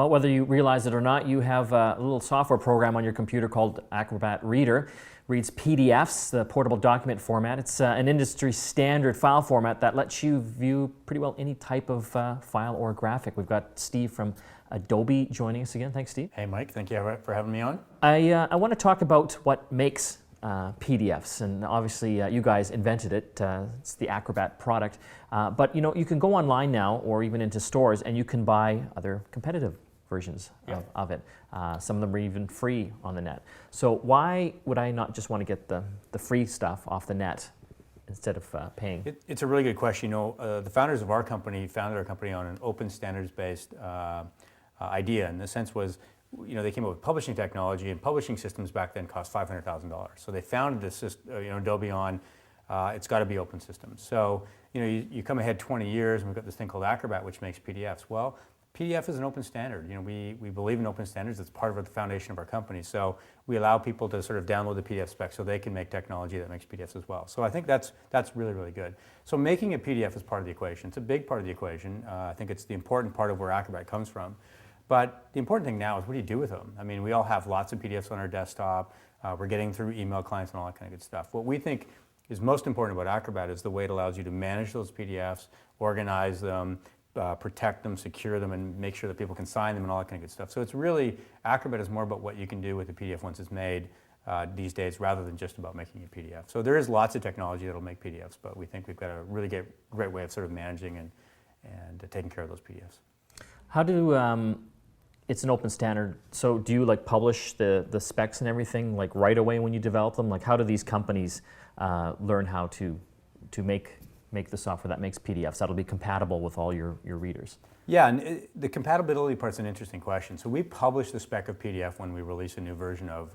Well, whether you realize it or not, you have a little software program on your computer called Acrobat Reader. Reads PDFs, the portable document format. It's an industry standard file format that lets you view pretty well any type of file or graphic. We've got Steve from Adobe joining us again. Thanks, Steve. Hey, Mike. Thank you for having me on. I want to talk about what makes PDFs, and obviously you guys invented it. It's the Acrobat product. But you can go online now, or even into stores, and you can buy other competitive versions of it. Some of them are even free on the net. So why would I not just want to get the free stuff off the net instead of paying? It's a really good question. The founders of our company founded our company on an open standards-based idea, and the sense was, they came up with publishing technology, and publishing systems back then cost $500,000. So they founded this, Adobe on, it's got to be open systems. So, you come ahead 20 years, and we've got this thing called Acrobat, which makes PDFs. Well, PDF is an open standard. We believe in open standards. It's part of the foundation of our company. So we allow people to sort of download the PDF spec so they can make technology that makes PDFs as well. So I think that's really, really good. So making a PDF is part of the equation. It's a big part of the equation. I think it's the important part of where Acrobat comes from. But the important thing now is, what do you do with them? I mean, we all have lots of PDFs on our desktop. We're getting through email clients and all that kind of good stuff. What we think is most important about Acrobat is the way it allows you to manage those PDFs, organize them, protect them, secure them, and make sure that people can sign them and all that kind of good stuff. So it's really, Acrobat is more about what you can do with the PDF once it's made these days, rather than just about making a PDF. So there is lots of technology that will make PDFs, but we think we've got a really great way of sort of managing and taking care of those PDFs. How do it's an open standard, so do you publish the specs and everything right away when you develop them? How do these companies learn how to make the software that makes PDFs that'll be compatible with all your readers? Yeah, and the compatibility part's an interesting question. So we publish the spec of PDF when we release a new version of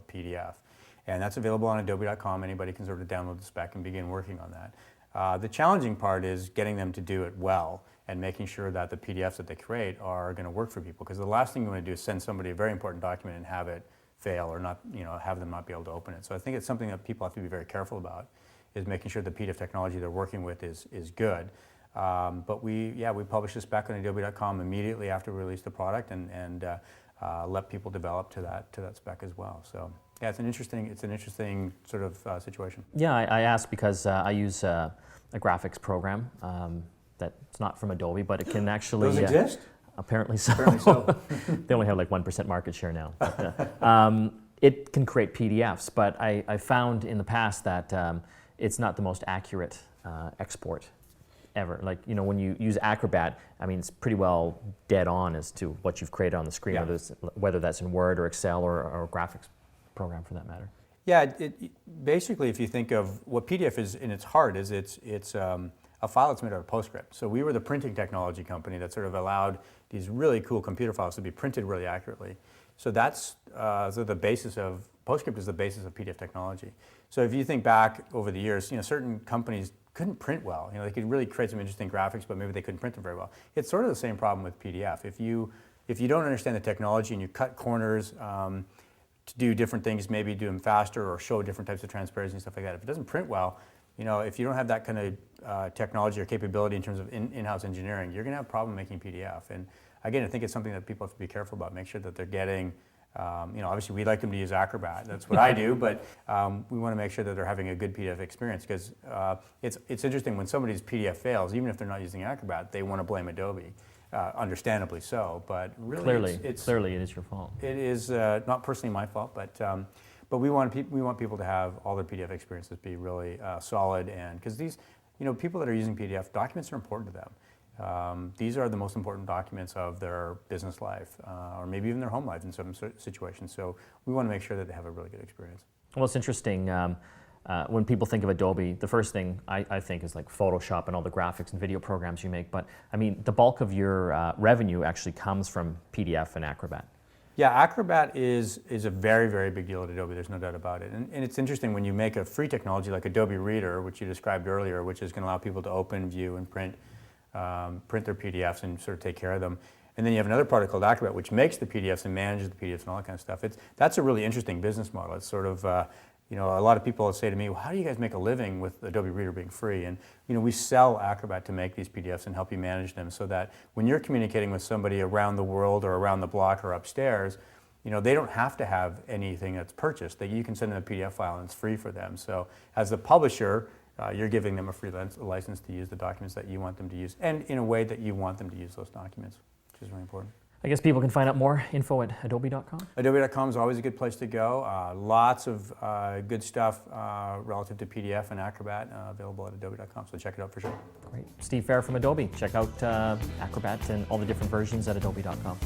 PDF, and that's available on Adobe.com. Anybody can sort of download the spec and begin working on that. The challenging part is getting them to do it well and making sure that the PDFs that they create are going to work for people. Because the last thing you want to do is send somebody a very important document and have it fail, or not, have them not be able to open it. So I think it's something that people have to be very careful about, is making sure the PDF technology they're working with is good. But we publish the spec on Adobe.com immediately after we release the product, and let people develop to that spec as well. So yeah, it's an interesting sort of situation. Yeah, I asked because I use a graphics program that's not from Adobe, but it can actually... Those exist? Apparently so. Apparently so. They only have 1% market share now. But, it can create PDFs, but I found in the past that it's not the most accurate export ever. When you use Acrobat, it's pretty well dead on as to what you've created on the screen, Yeah. whether that's in Word or Excel or a graphics program for that matter. Yeah, basically, if you think of what PDF is in its heart, is it's a file that's made out of Postscript. So we were the printing technology company that sort of allowed these really cool computer files to be printed really accurately. So that's the basis of Postscript, is the basis of PDF technology. So if you think back over the years, certain companies couldn't print well. They could really create some interesting graphics, but maybe they couldn't print them very well. It's sort of the same problem with PDF. If you don't understand the technology and you cut corners to do different things, maybe do them faster or show different types of transparency and stuff like that, if it doesn't print well, if you don't have that kind of technology or capability in terms of in-house engineering, you're going to have a problem making PDF. And again, I think it's something that people have to be careful about. Make sure that they're getting, obviously we'd like them to use Acrobat. That's what I do, but we want to make sure that they're having a good PDF experience, because it's interesting when somebody's PDF fails, even if they're not using Acrobat, they want to blame Adobe. Understandably so, but really clearly it is your fault. It is not personally my fault, but we want people to have all their PDF experiences be really solid, and because these, people that are using PDF, documents are important to them. These are the most important documents of their business life, or maybe even their home life in some situations. So we want to make sure that they have a really good experience. Well, it's interesting. When people think of Adobe, the first thing I think is Photoshop and all the graphics and video programs you make. But the bulk of your revenue actually comes from PDF and Acrobat. Yeah, Acrobat is a very, very big deal at Adobe. There's no doubt about it. And it's interesting when you make a free technology like Adobe Reader, which you described earlier, which is going to allow people to open, view, and print their PDFs and sort of take care of them. And then you have another product called Acrobat, which makes the PDFs and manages the PDFs and all that kind of stuff. That's a really interesting business model. It's sort of You know, a lot of people say to me, well, how do you guys make a living with Adobe Reader being free? And you know, we sell Acrobat to make these PDFs and help you manage them so that when you're communicating with somebody around the world or around the block or upstairs, you know, they don't have to have anything that's purchased. That you can send them a PDF file and it's free for them. So as the publisher, you're giving them a free license to use the documents that you want them to use, and in a way that you want them to use those documents, which is really important. I guess people can find out more info at adobe.com. Adobe.com is always a good place to go. Lots of good stuff relative to PDF and Acrobat available at adobe.com, so check it out for sure. Great. Steve Fehr from Adobe. Check out Acrobat and all the different versions at adobe.com.